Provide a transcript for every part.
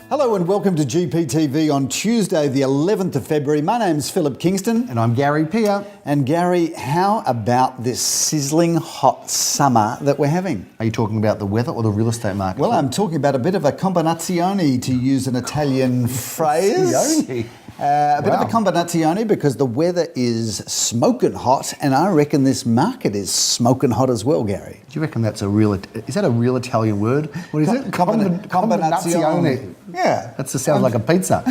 Hello and welcome to GPTV on Tuesday the 11th of February. My name's Phillip Kingston. And I'm Gary Peer. And Gary, how about this sizzling hot summer that we're having? Are you talking about the weather or the real estate market? Well, I'm talking about a bit of a combinazione, to use an Italian phrase. A bit of a combinazione because the weather is smoking hot, and I reckon this market is smoking hot as well, Gary. Do you reckon that's a real... Is that a real Italian word? What is it? Combinazione. Yeah. That sounds like a pizza.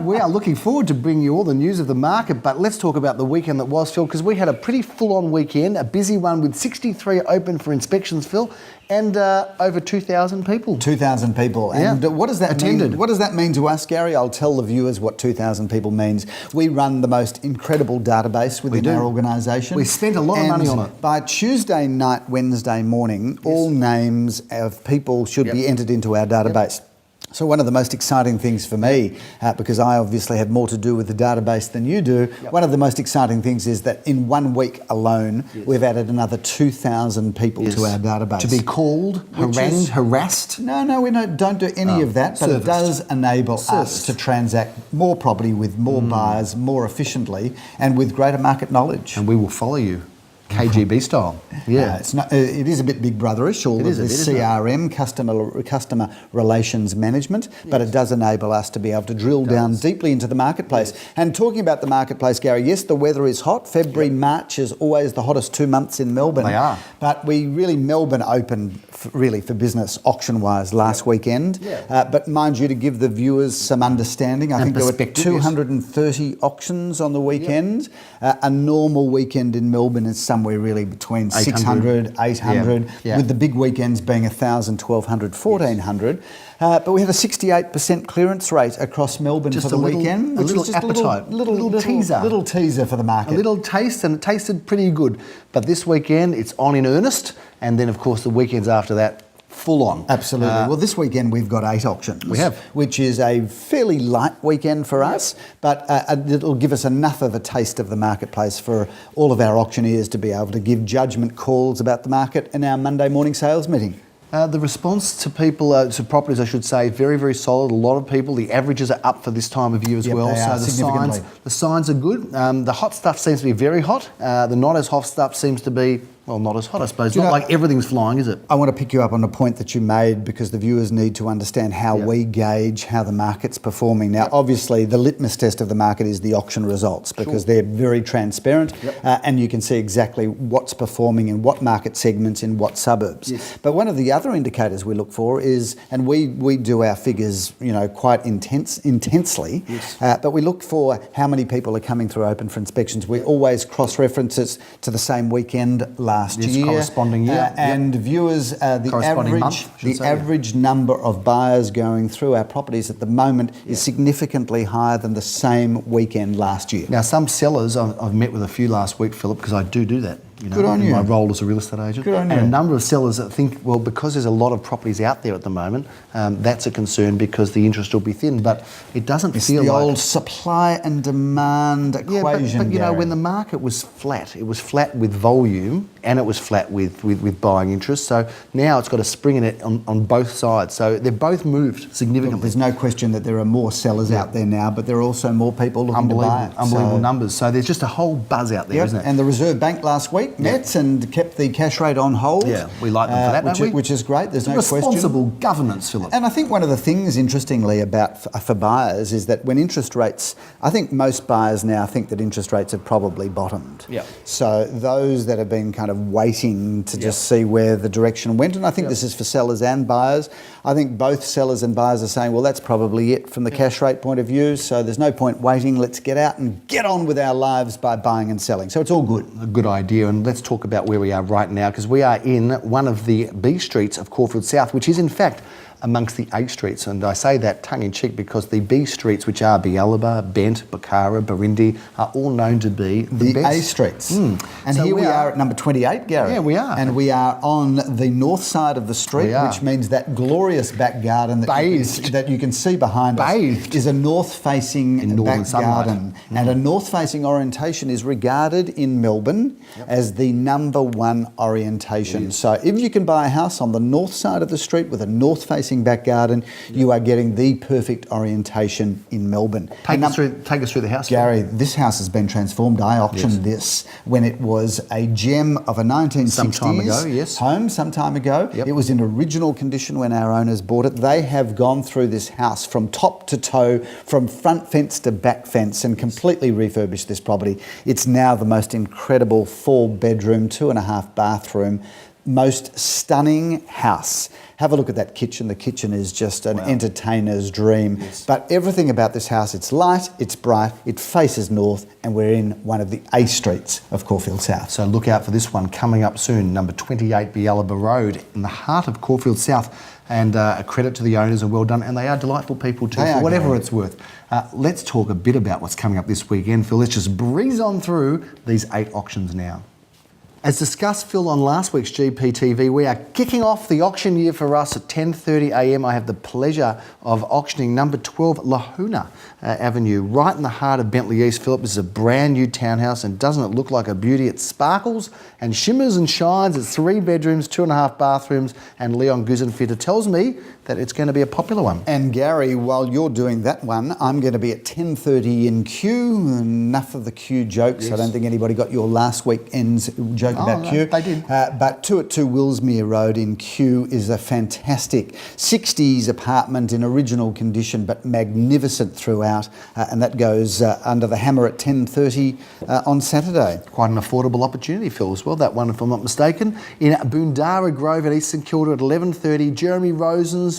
We are looking forward to bringing you all the news of the market, but let's talk about the weekend that was, Phil, because we had a pretty full-on weekend, a busy one with 63 open for inspections, Phil, and over 2,000 people. 2,000 people. And what does that attended. mean? What does that mean to us, Gary? I'll tell the viewers what 2,000 people means. We run the most incredible database within our organisation. We spent a lot of money on it. By Tuesday night, Wednesday morning, all names of people should be entered into our database. So one of the most exciting things for me, because I obviously have more to do with the database than you do, one of the most exciting things is that in 1 week alone, we've added another 2,000 people to our database. To be called, harangued, harassed? No, we don't do any of that, but it does enable us to transact more property with more buyers, more efficiently, and with greater market knowledge. And we will follow you. KGB style. It's not. It is a bit Big Brotherish, all of this CRM, customer relations management, but it does enable us to be able to drill down deeply into the marketplace. And talking about the marketplace, Gary, yes, the weather is hot. February, March is always the hottest 2 months in Melbourne. They are. But Melbourne opened for business auction-wise last weekend. But mind you, to give the viewers some understanding, I think there were 230 auctions on the weekend. A normal weekend in Melbourne is somewhere really between 600, 800, with the big weekends being 1,000, 1,200, 1,400. But we had a 68% clearance rate across Melbourne for the weekend. A little appetite, little teaser. Little teaser for the market. A little taste, and it tasted pretty good. But this weekend, it's on in earnest. And then, of course, the weekends after that, full on. Absolutely. Well, this weekend we've got 8 auctions. We have. Which is a fairly light weekend for us, but it'll give us enough of a taste of the marketplace for all of our auctioneers to be able to give judgment calls about the market in our Monday morning sales meeting. The response to people, to properties, I should say, very, very solid. A lot of people. The averages are up for this time of year as well. They are, so the signs are good. The hot stuff seems to be very hot. The not as hot stuff seems to be, well, not as hot, I suppose. Not like everything's flying, is it? I want to pick you up on a point that you made, because the viewers need to understand how we gauge how the market's performing. Now, obviously, the litmus test of the market is the auction results, because they're very transparent and you can see exactly what's performing in what market segments in what suburbs. But one of the other indicators we look for is, and we do our figures, quite intensely, but we look for how many people are coming through open for inspections. We always cross-reference it to the same weekend last year. Corresponding year. And viewers, the average number of buyers going through our properties at the moment is significantly higher than the same weekend last year. Now, some sellers, I've met with a few last week, Philip, because I do that. Good on you. My role as a real estate agent. Good on you. And a number of sellers that think, well, because there's a lot of properties out there at the moment, that's a concern because the interest will be thin. But it doesn't feel like... It's the old supply and demand equation. But when the market was flat, it was flat with volume and it was flat with buying interest. So now it's got a spring in it on both sides. So they've both moved significantly. Look, there's no question that there are more sellers out there now, but there are also more people looking to buy it. Unbelievable numbers. So there's just a whole buzz out there, isn't it? And the Reserve Bank last week met and kept the cash rate on hold. Yeah, we like them for that, don't we? Which is great. There's no question. Responsible governance, Philip. And I think one of the things, interestingly, about for buyers is that when interest rates, I think most buyers now think that interest rates have probably bottomed. So those that have been kind of waiting to just see where the direction went, and I think this is for sellers and buyers. I think both sellers and buyers are saying, well, that's probably it from the cash rate point of view. So there's no point waiting. Let's get out and get on with our lives by buying and selling. So it's all good. A good idea. And let's talk about where we are right now, because we are in one of the B streets of Caulfield South, which is in fact amongst the A streets. And I say that tongue-in-cheek because the B streets, which are Bialaba, Bent, Bukhara, Barindi, are all known to be the best. A streets. And so here we are at number 28, Gary. Yeah, we are. And we are on the north side of the street, which means that glorious back garden that you can see behind us is a north-facing back garden. And a north-facing orientation is regarded in Melbourne as the number one orientation. So if you can buy a house on the north side of the street with a north-facing facing back garden. You are getting the perfect orientation in Melbourne. Take us through the house, Gary. This house has been transformed. I auctioned this when it was a gem of a 1960s some time ago, home some time ago. Yep. It was in original condition when our owners bought it. They have gone through this house from top to toe, from front fence to back fence, and completely refurbished this property. It's now the most incredible 4-bedroom, 2.5 bathroom, most stunning house. Have a look at that kitchen. The kitchen is just an entertainer's dream. Yes. But everything about this house, it's light, it's bright, it faces north, and we're in one of the A streets of Caulfield South. So look out for this one coming up soon, number 28 Bialaba Road, in the heart of Caulfield South. And a credit to the owners, and well done. And they are delightful people too, for whatever it's worth. Let's talk a bit about what's coming up this weekend, Phil. Let's just breeze on through these 8 auctions now. As discussed, Phil, on last week's GPTV, we are kicking off the auction year for us at 10:30 a.m. I have the pleasure of auctioning number 12 Lahuna Avenue, right in the heart of Bentley East. Philip, this is a brand new townhouse, and doesn't it look like a beauty? It sparkles and shimmers and shines. It's 3 bedrooms, 2.5 bathrooms, and Leon Guzenfitter tells me that it's going to be a popular one. And Gary, while you're doing that one, I'm going to be at 10:30 in Kew. Enough of the Kew jokes. Yes. I don't think anybody got your last weekend's joke about no, Kew. they did. But 2 at 2 Willsmere Road in Kew is a fantastic 60s apartment in original condition, but magnificent throughout. And that goes under the hammer at 10:30 on Saturday. Quite an affordable opportunity, Phil, as well, that one, if I'm not mistaken. In Boondara Grove at East St Kilda at 11:30, Jeremy Rosens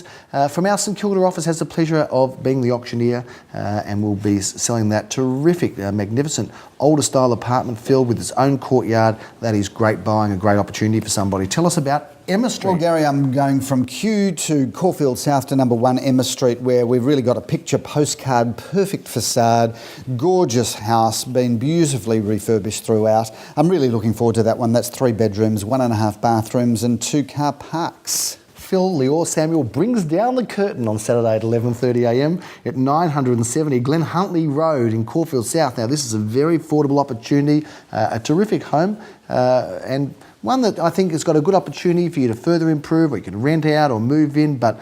from our St Kilda office has the pleasure of being the auctioneer, and will be selling that terrific, magnificent, older style apartment filled with its own courtyard. That is great buying, a great opportunity for somebody. Tell us about Emma Street. Well, Gary, I'm going from Kew to Caulfield South to number 1 Emma Street, where we've really got a picture postcard, perfect facade, gorgeous house, been beautifully refurbished throughout. I'm really looking forward to that one. That's 3 bedrooms, 1.5 bathrooms and 2 car parks. Phil Leor Samuel brings down the curtain on Saturday at 11:30 a.m. at 970 Glen Huntley Road in Caulfield South. Now, this is a very affordable opportunity, a terrific home, and one that I think has got a good opportunity for you to further improve, or you can rent out or move in, but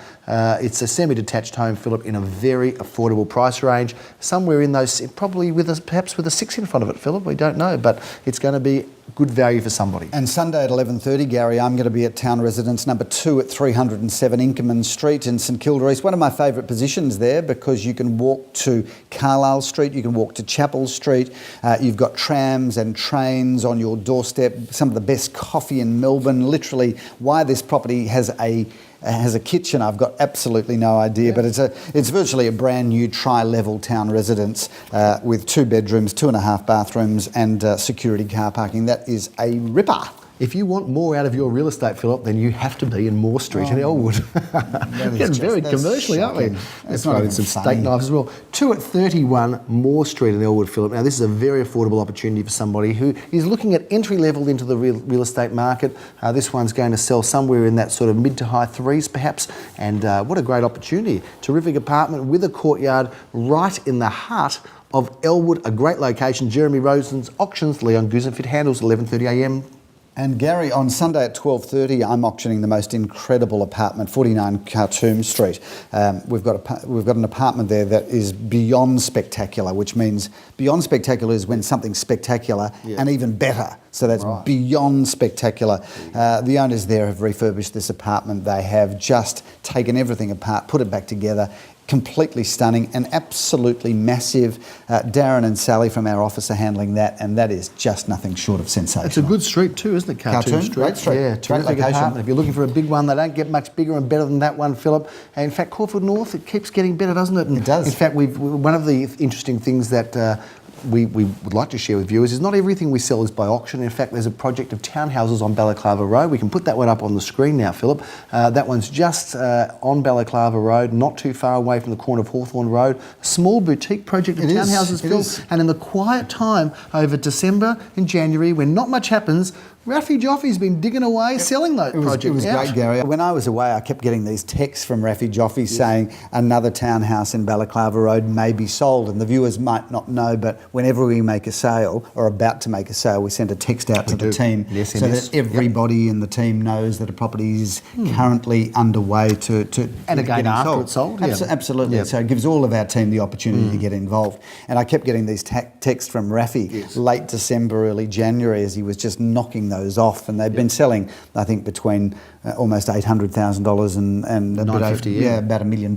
it's a semi-detached home, Philip, in a very affordable price range, somewhere in those, probably perhaps with a 6 in front of it, Philip, we don't know, but it's going to be good value for somebody. And Sunday at 11:30, Gary, I'm going to be at Town Residence number 2 at 307 Inkerman Street in St Kilda East. One of my favourite positions there, because you can walk to Carlisle Street, you can walk to Chapel Street, you've got trams and trains on your doorstep, some of the best coffee in Melbourne. Literally, why this property has a kitchen, I've got absolutely no idea, but it's virtually a brand new tri-level town residence with 2 bedrooms, 2.5 bathrooms and security car parking. That is a ripper. If you want more out of your real estate, Philip, then you have to be in Moore Street in Elwood. Getting very commercially, aren't we? It's not even some funny. steak knives as well. 2 at 31 Moore Street in Elwood, Philip. Now, this is a very affordable opportunity for somebody who is looking at entry level into the real estate market. This one's going to sell somewhere in that sort of mid to high 3s, perhaps. And what a great opportunity. Terrific apartment with a courtyard right in the heart of Elwood, a great location. Jeremy Rosen's auctions, Leon Guzenfitter handles 11:30 a.m. And Gary, on Sunday at 12:30, I'm auctioning the most incredible apartment, 49 Khartoum Street. We've got an apartment there that is beyond spectacular, which means beyond spectacular is when something's spectacular and even better. So that's beyond spectacular. The owners there have refurbished this apartment. They have just taken everything apart, put it back together. Completely stunning and absolutely massive. Darren and Sally from our office are handling that, and that is just nothing short of sensational. It's a good street too, isn't it, Khartoum Street? Great street. Yeah, Great terrific location. apartment. If you're looking for a big one, they don't get much bigger and better than that one, Philip. And in fact, Caulfield North, it keeps getting better, doesn't it? And it does. In fact, one of the interesting things that we would like to share with viewers is not everything we sell is by auction. In fact, there's a project of townhouses on Balaclava Road. We can put that one up on the screen now, Philip. That one's just on Balaclava Road, not too far away from the corner of Hawthorne Road. A small boutique project of townhouses, Phil. And in the quiet time over December and January, when not much happens, Raffy Joffy's been digging away, selling those projects. It was great, Gary. When I was away, I kept getting these texts from Raffy Joffe saying another townhouse in Balaclava Road may be sold. And the viewers might not know, but whenever we make a sale or about to make a sale, we send a text out to the team so that everybody in the team knows that a property is currently underway to and again after sold. it's sold. Absolutely. Yep. So it gives all of our team the opportunity to get involved. And I kept getting these texts from Raffy late December, early January, as he was just knocking those off. And they've been selling, I think, between almost $800,000 and about $1 million.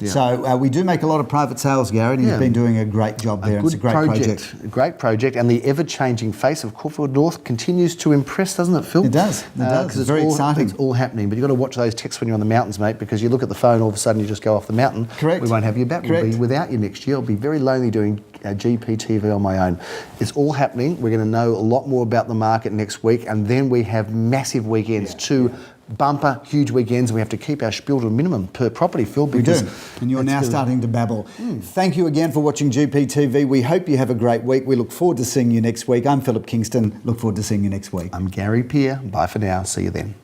Yeah. So we do make a lot of private sales, Gary, and he's been doing a great job there. It's a great project. A great project, and the ever-changing face of Caulfield North continues to impress, doesn't it, Phil? It does. It does. It's very exciting. It's all happening, but you've got to watch those texts when you're on the mountains, mate, because you look at the phone, all of a sudden you just go off the mountain. Correct. We won't have you back. Correct. We'll be without you next year. I'll be very lonely doing GPTV on my own. It's all happening. We're going to know a lot more about the market next week, and then we have massive weekends, two bumper, huge weekends. We have to keep our spiel to a minimum per property, Phil. We do, and you're now starting to babble. Thank you again for watching GPTV. We hope you have a great week. We look forward to seeing you next week. I'm Phillip Kingston. Look forward to seeing you next week. I'm Gary Peer. Bye for now. See you then.